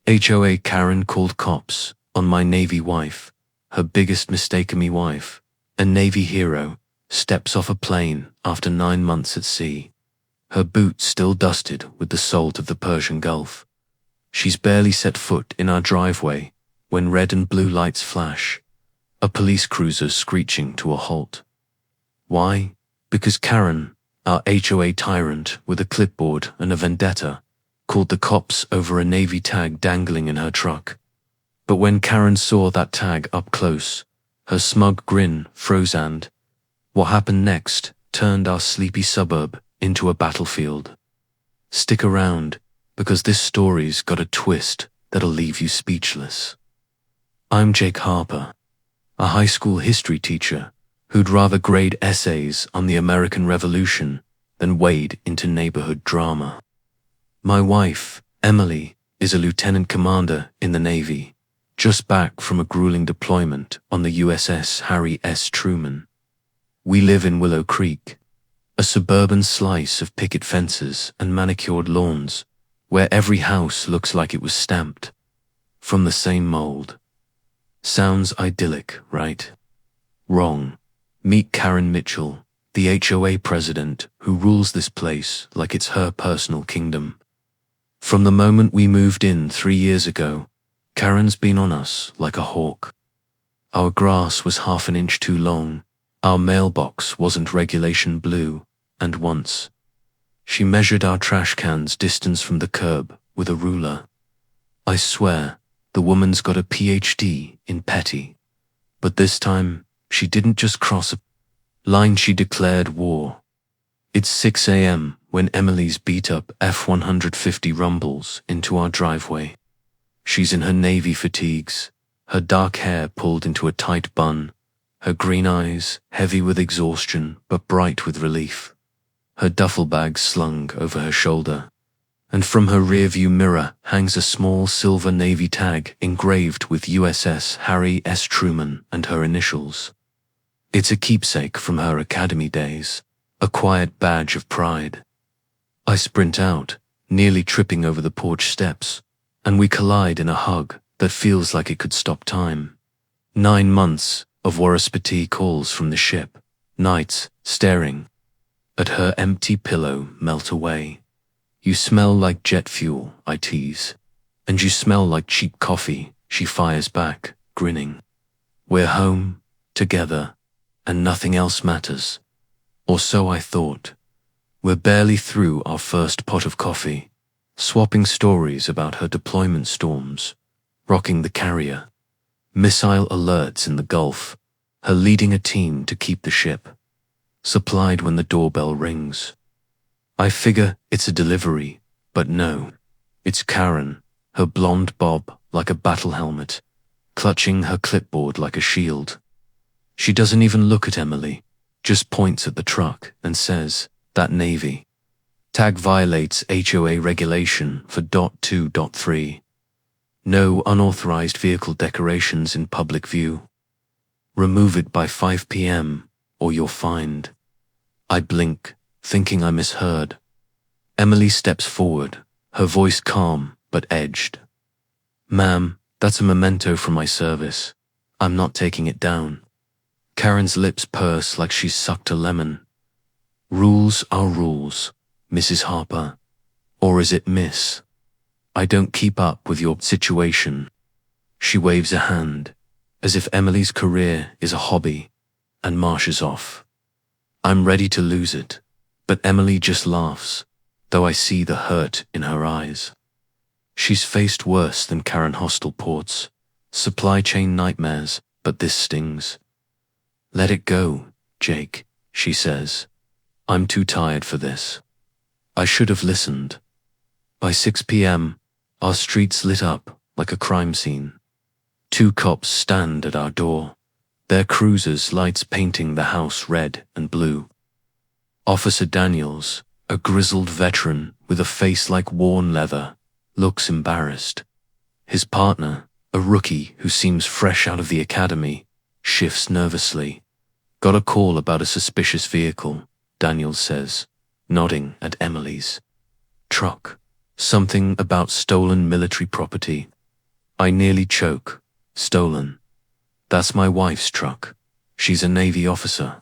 HOA Karen called cops on my Navy wife, her biggest mistake of me wife. A Navy hero steps off a plane after 9 months at sea. Her boots still dusted with the salt of the Persian Gulf. She's barely set foot in our driveway when red and blue lights flash, a police cruiser screeching to a halt. Why? Because Karen, our HOA tyrant with a clipboard and a vendetta, called the cops over a Navy tag dangling in her truck. But when Karen saw that tag up close, her smug grin froze and what happened next turned our sleepy suburb into a battlefield. Stick around, because this story's got a twist that'll leave you speechless. I'm Jake Harper, a high school history teacher who'd rather grade essays on the American Revolution than wade into neighborhood drama. My wife, Emily, is a lieutenant commander in the Navy, just back from a grueling deployment on the USS Harry S. Truman. We live in Willow Creek, a suburban slice of picket fences and manicured lawns, where every house looks like it was stamped from the same mold. Sounds idyllic, right? Wrong. Meet Karen Mitchell, the HOA president who rules this place like it's her personal kingdom. From the moment we moved in 3 years ago, Karen's been on us like a hawk. Our grass was half an inch too long, our mailbox wasn't regulation blue, and once, she measured our trash can's distance from the curb with a ruler. I swear, the woman's got a PhD in petty. But this time, she didn't just cross a line, she declared war. It's 6 a.m. when Emily's beat-up F-150 rumbles into our driveway. She's in her Navy fatigues, her dark hair pulled into a tight bun, her green eyes heavy with exhaustion but bright with relief, her duffel bag slung over her shoulder, and from her rearview mirror hangs a small silver Navy tag engraved with USS Harry S. Truman and her initials. It's a keepsake from her academy days, a quiet badge of pride. I sprint out, nearly tripping over the porch steps, and we collide in a hug that feels like it could stop time. 9 months of Warraspati calls from the ship, nights staring at her empty pillow melt away. You smell like jet fuel, I tease. And you smell like cheap coffee, she fires back, grinning. We're home, together, and nothing else matters. Or so I thought. We're barely through our first pot of coffee, swapping stories about her deployment storms, rocking the carrier, missile alerts in the Gulf, her leading a team to keep the ship supplied when the doorbell rings. I figure it's a delivery, but no. It's Karen, her blonde bob like a battle helmet, clutching her clipboard like a shield. She doesn't even look at Emily, just points at the truck and says, "That Navy tag violates HOA regulation for .2.3. No unauthorized vehicle decorations in public view. Remove it by 5 p.m. or you're fined." I blink, thinking I misheard. Emily steps forward, her voice calm but edged. "Ma'am, that's a memento from my service. I'm not taking it down." Karen's lips purse like she's sucked a lemon. "Rules are rules, Mrs. Harper. Or is it Miss? I don't keep up with your situation." She waves a hand, as if Emily's career is a hobby, and marches off. I'm ready to lose it, but Emily just laughs, though I see the hurt in her eyes. She's faced worse than Karen hostile ports, supply chain nightmares, but this stings. "Let it go, Jake," she says. "I'm too tired for this." I should have listened. By 6 p.m., our streets lit up like a crime scene. 2 cops stand at our door, their cruisers' lights painting the house red and blue. Officer Daniels, a grizzled veteran with a face like worn leather, looks embarrassed. His partner, a rookie who seems fresh out of the academy, shifts nervously. "Got a call about a suspicious vehicle," Daniels says, nodding at Emily's truck. "Something about stolen military property." I nearly choke. Stolen. That's my wife's truck. She's a Navy officer.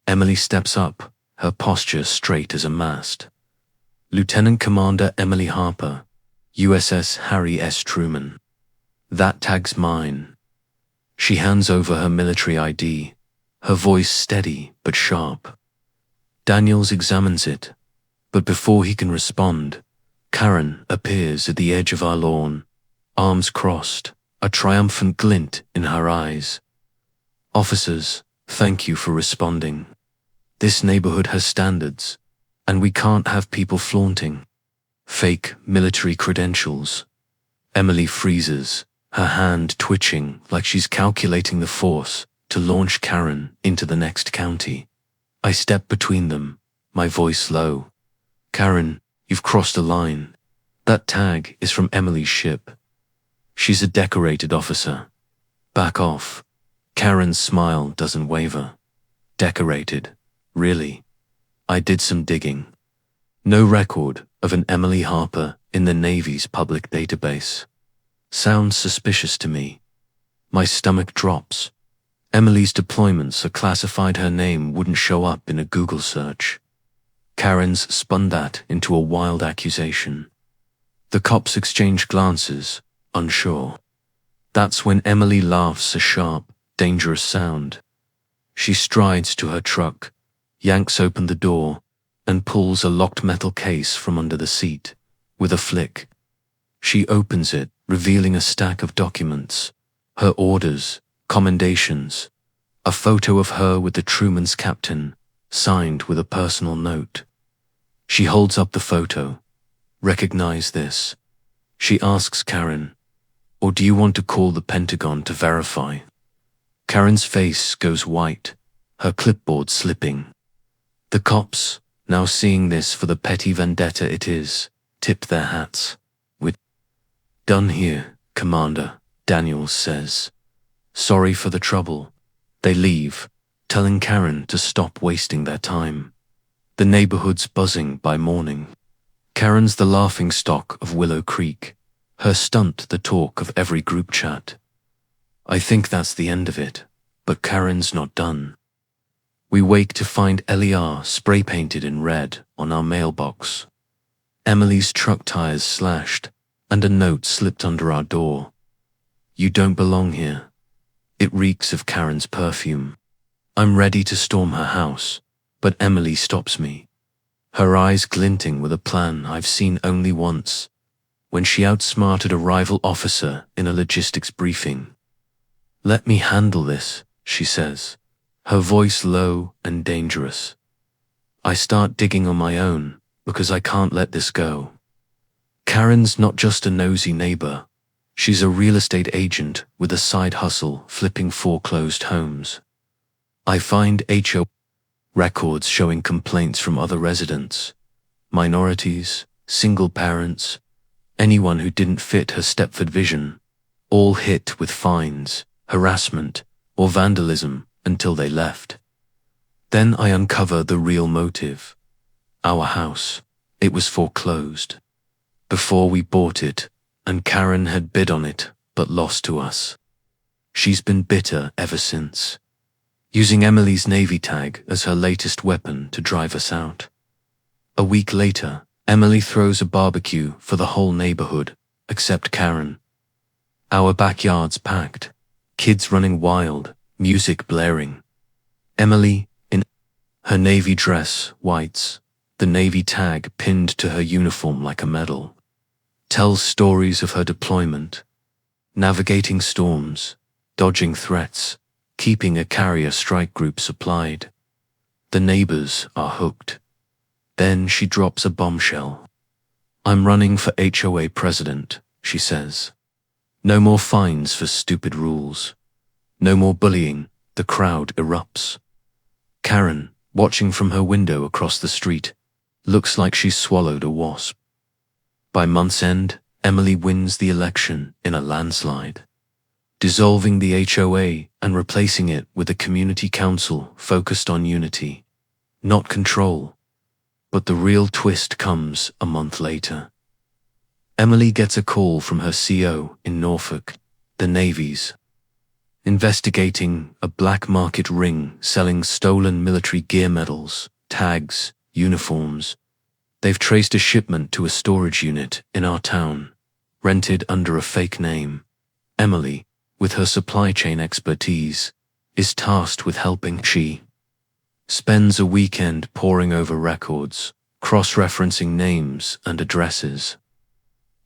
Emily steps up, her posture straight as a mast. Lieutenant Commander Emily Harper, USS Harry S. Truman. That tag's mine. She hands over her military ID, her voice steady but sharp. Daniels examines it, but before he can respond, Karen appears at the edge of our lawn, arms crossed, a triumphant glint in her eyes. Officers, thank you for responding. This neighborhood has standards, and we can't have people flaunting fake military credentials. Emily freezes, her hand twitching like she's calculating the force to launch Karen into the next county. I step between them, my voice low. Karen, you've crossed a line. That tag is from Emily's ship. She's a decorated officer. Back off. Karen's smile doesn't waver. Decorated. Really? I did some digging. No record of an Emily Harper in the Navy's public database. Sounds suspicious to me. My stomach drops. Emily's deployments are classified, her name wouldn't show up in a Google search. Karen's spun that into a wild accusation. The cops exchange glances, unsure. That's when Emily laughs a sharp, dangerous sound. She strides to her truck, yanks open the door, and pulls a locked metal case from under the seat. With a flick, she opens it, revealing a stack of documents. Her orders, commendations, a photo of her with the Truman's captain, signed with a personal note. She holds up the photo. Recognize this. She asks Karen, or do you want to call the Pentagon to verify? Karen's face goes white, her clipboard slipping. The cops, now seeing this for the petty vendetta it is, tip their hats. With "Done here, Commander," Daniels says. Sorry for the trouble. They leave, telling Karen to stop wasting their time. The neighborhood's buzzing by morning. Karen's the laughingstock of Willow Creek, her stunt the talk of every group chat. I think that's the end of it, but Karen's not done. We wake to find LER spray-painted in red on our mailbox. Emily's truck tires slashed, and a note slipped under our door. You don't belong here. It reeks of Karen's perfume. I'm ready to storm her house, but Emily stops me, her eyes glinting with a plan I've seen only once, when she outsmarted a rival officer in a logistics briefing. Let me handle this, she says, her voice low and dangerous. I start digging on my own because I can't let this go. Karen's not just a nosy neighbor. She's a real estate agent with a side hustle flipping foreclosed homes. I find HOA records showing complaints from other residents, minorities, single parents, anyone who didn't fit her Stepford vision, all hit with fines, harassment, or vandalism until they left. Then I uncover the real motive. Our house. It was foreclosed. Before we bought it, and Karen had bid on it, but lost to us. She's been bitter ever since, using Emily's Navy tag as her latest weapon to drive us out. A week later, Emily throws a barbecue for the whole neighborhood, except Karen. Our backyard's packed, kids running wild, music blaring. Emily, in her Navy dress, whites, the Navy tag pinned to her uniform like a medal, tells stories of her deployment, navigating storms, dodging threats, keeping a carrier strike group supplied. The neighbors are hooked. Then she drops a bombshell. I'm running for HOA president, she says. No more fines for stupid rules. No more bullying. The crowd erupts. Karen, watching from her window across the street, looks like she's swallowed a wasp. By month's end, Emily wins the election in a landslide, dissolving the HOA and replacing it with a community council focused on unity, not control. But the real twist comes a month later. Emily gets a call from her CO in Norfolk. The Navy's investigating a black market ring selling stolen military gear medals, tags, uniforms. They've traced a shipment to a storage unit in our town, rented under a fake name. Emily, with her supply chain expertise, is tasked with helping. She spends a weekend poring over records, cross-referencing names and addresses.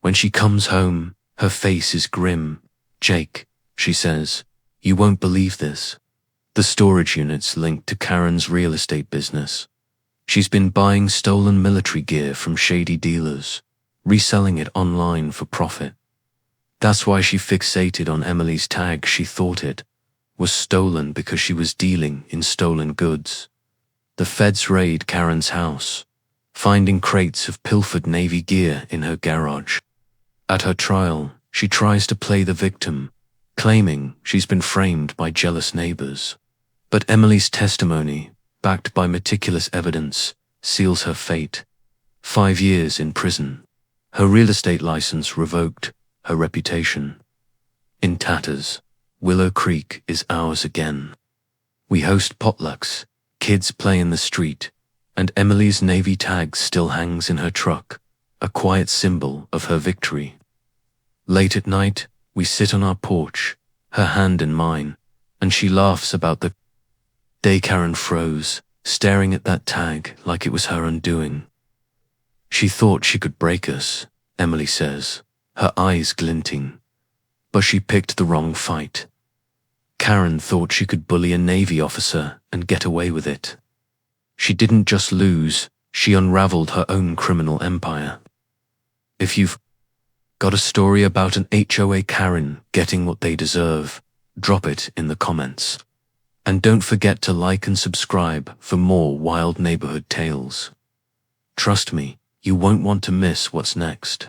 When she comes home, her face is grim. "Jake," she says, "you won't believe this. The storage unit's linked to Karen's real estate business. She's been buying stolen military gear from shady dealers, reselling it online for profit. That's why she fixated on Emily's tag. She thought it was stolen because she was dealing in stolen goods. The feds raid Karen's house, finding crates of pilfered Navy gear in her garage. At her trial, she tries to play the victim, claiming she's been framed by jealous neighbors. But Emily's testimony, backed by meticulous evidence, seals her fate. 5 years in prison, her real estate license revoked, her reputation in tatters. Willow Creek is ours again. We host potlucks, kids play in the street, and Emily's Navy tag still hangs in her truck, a quiet symbol of her victory. Late at night, we sit on our porch, her hand in mine, and she laughs about the day Karen froze, staring at that tag like it was her undoing. She thought she could break us, Emily says, her eyes glinting. But she picked the wrong fight. Karen thought she could bully a Navy officer and get away with it. She didn't just lose, she unraveled her own criminal empire. If you've got a story about an HOA Karen getting what they deserve, drop it in the comments. And don't forget to like and subscribe for more wild neighborhood tales. Trust me, you won't want to miss what's next.